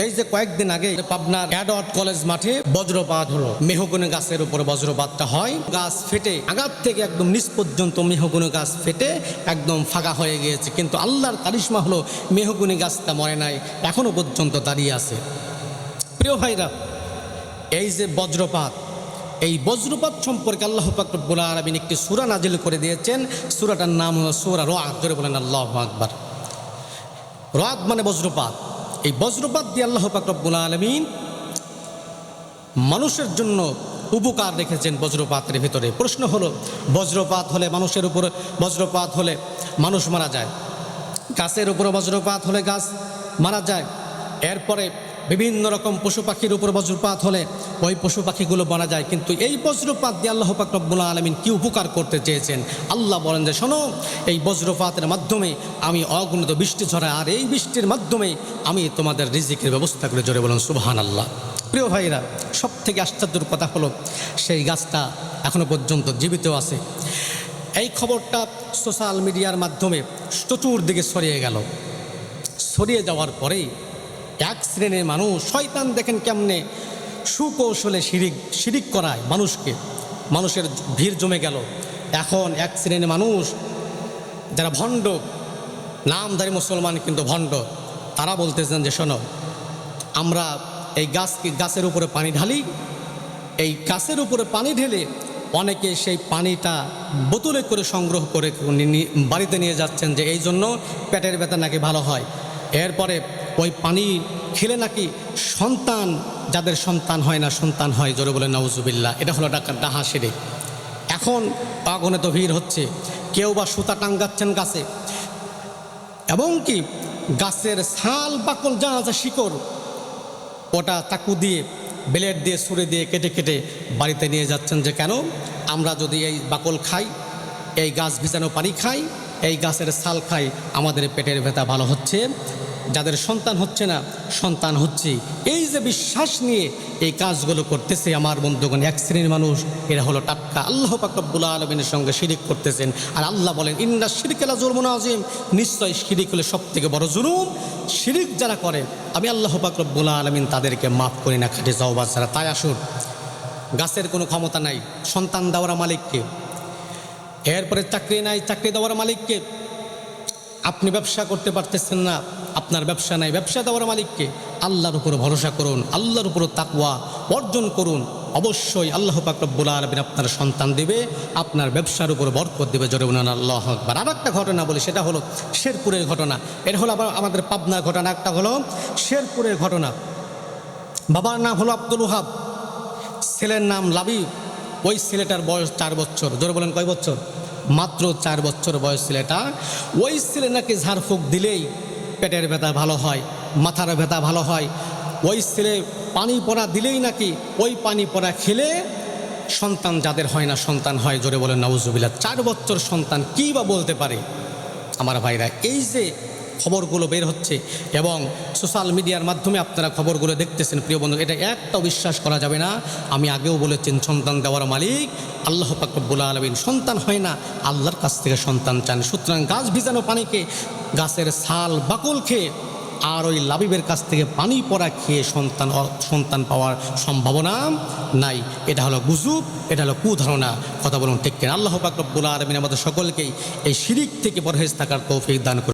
এই যে কয়েকদিন আগে পাবনার অ্যাডওয়ার্ড কলেজ মাঠে বজ্রপাত হলো। মেহগনি গাছের উপরে বজ্রপাতটা হয়, গাছ ফেটে আগাত থেকে একদম নিচ পর্যন্ত মেহগনি গাছ ফেটে একদম ফাঁকা হয়ে গিয়েছে। কিন্তু আল্লাহর কারিশমা হলো মেহগনি গাছটা মরে নাই, এখনো পর্যন্ত দাঁড়িয়ে আছে। প্রিয় ভাইরা, এই যে বজ্রপাত, এই বজ্রপাত সম্পর্কে আল্লাহ পাক রব্বুল আলামিন একটি সূরা নাজিল করে দিয়েছেন। সূরাটার নাম হলো সূরা রাদ। ধরে বলেন আল্লাহু আকবার। রাদ মানে বজ্রপাত। এই বজ্রপাত দিয়ে আল্লাহ পাক রব্বুল আলামিন মানুষের জন্য উপকার রেখেছেন বজ্রপাতের ভিতরে। প্রশ্ন হলো, বজ্রপাত হলে মানুষের উপর বজ্রপাত হলে মানুষ মারা যায়, গাছের উপরে বজ্রপাত হলে গাছ মারা যায়, এরপরে বিভিন্ন রকম পশু পাখির উপর বজ্রপাত হলে ওই পশু পাখিগুলো মারা যায়। কিন্তু এই বজ্রপাত দিয়ে আল্লাহ পাক রব্বুল আলামিন কি উপকার করতে চেয়েছেন? আল্লাহ বলেন যে শোনো, এই বজ্রপাতের মাধ্যমে আমি অগণিত বৃষ্টি ঝরাই, আর এই বৃষ্টির মাধ্যমে আমি তোমাদের রিজিকের ব্যবস্থা করে। জোরে বলেন সুবহানাল্লাহ। প্রিয় ভাইরা, সব থেকে আশ্চর্যের কথা হলো সেই গাছটা এখনো পর্যন্ত জীবিত আছে। এই খবরটা সোশ্যাল মিডিয়ার মাধ্যমে চতুর্দিকে ছড়িয়ে গেল। ছড়িয়ে যাওয়ার পরেই এক শ্রেণীর মানুষ, শয়তান দেখেন কেমনে সুকৌশলে শিরিক করায় মানুষকে, মানুষের ভিড় জমে গেল। এখন এক শ্রেণীর মানুষ যারা ভণ্ড, নামধারী মুসলমান কিন্তু ভণ্ড, তারা বলতেছেন যে শোনো, আমরা এই গাছের উপরে পানি ঢালি, এই গাছের উপরে পানি ঢেলে অনেকে সেই পানিটা বোতলে করে সংগ্রহ করে বাড়িতে নিয়ে যাচ্ছেন, যে এই জন্য পেটের ব্যথা নাকি ভালো হয়। এরপরে ওই পানি খেলে নাকি সন্তান, যাদের সন্তান হয় না সন্তান হয়। জোরে বলে নাউজুবিল্লাহ। এটা হলো ডাহা শিরিক। এখন অগণিত ভিড় হচ্ছে, কেউ বা সুতা টাঙ্গাচ্ছেন গাছে, এবং কি গাছের ছাল বাকল যা আছে শিকড়, ওটা চাকু দিয়ে ব্লেড দিয়ে ছুরি দিয়ে কেটে কেটে বাড়িতে নিয়ে যাচ্ছেন। যে কেন, আমরা যদি এই বাকল খাই, এই গাছ ভিজানো পানি খাই, এই গাছের ছাল খাই, আমাদের পেটের ব্যথা ভালো হচ্ছে, যাদের সন্তান হচ্ছে না সন্তান হচ্ছে। এই যে বিশ্বাস নিয়ে এই কাজগুলো করতেছে আমার বন্ধুগণ, এক শ্রেণীর মানুষ, এরা হলো টাটকা আল্লাহ পাক রব্বুল আলামিনের সঙ্গে শিরিক করতেছেন। আর আল্লাহ বলেন ইন্না শিরকা লাযুলমুন আযীম, নিশ্চয় শিরিক হলে সবথেকে বড় জুলুম। শিরিক যারা করে আমি আল্লাহ পাক রব্বুল আলামিন তাদেরকে মাফ করি না, খাঁটি তওবা ছাড়া। তাই আসুন, গাছের কোনো ক্ষমতা নাই, সন্তান দেওয়ার মালিককে। এরপরে চাকরি নাই, চাকরি দেওয়ার মালিককে। আপনি ব্যবসা করতে পারতেছেন না, আপনার ব্যবসা নাই, ব্যবসা দেওয়ার মালিককে। আল্লাহর উপর ভরসা করুন, আল্লাহর উপর তাকওয়া অর্জন করুন। অবশ্যই আল্লাহ পাক রব্বুল আলামিন আপনার সন্তান দেবে, আপনার ব্যবসার উপর বরকত দেবে। জোরে বলুন আল্লাহু আকবার। আর একটা ঘটনা বলি, সেটা হলো শেরপুরের ঘটনা। এটা হলো আবার আমাদের পাবনার ঘটনা। একটা হলো শেরপুরের ঘটনা। বাবার নাম হলো আব্দুল ওহাব, ছেলের নাম লাবিব। ওই ছেলেটার বয়স 4 বছর। জোরে বলেন কয় বছর? মাত্র 4 বছর বয়স ছেলেটা। ওই ছেলে নাকি ঝাড়ফুঁক দিলেই পেটের ব্যথা ভালো হয়, মাথার ব্যথা ভালো হয়। ওই ছেলে পানি পড়া দিলেই নাকি ওই পানি পড়া খেলে সন্তান যাদের হয় না সন্তান হয়। জোরে বলেন নাউজুবিল্লাহ। 4 বছর সন্তান কী বা বলতে পারে? আমার ভাইরা, এই যে খবরগুলো বের হচ্ছে এবং সোশ্যাল মিডিয়ার মাধ্যমে আপনারা খবরগুলো দেখতেছেন, প্রিয় বন্ধু, এটা একটাও বিশ্বাস করা যাবে না। আমি আগেও বলেছেন, সন্তান দেওয়ার মালিক আল্লাহ পাক রব্বুল আলামিন। সন্তান হয় না, আল্লাহর কাছ থেকে সন্তান চান। সুতরাং গাছ ভিজানো পানিকে, গাছের ছাল বাকল খেয়ে আর ওই লাবিবের কাছ থেকে পানি পড়া খেয়ে সন্তান পাওয়ার সম্ভাবনা নাই। এটা হলো গুজব, এটা হলো কুধারণা। কথা বলুন ঠিক কিনা? আল্লাহ পাক রব্বুল আলামিন আমাদের সকলকেই এই শিরিক থেকে পরহেজ থাকার তৌফিক দান করুন।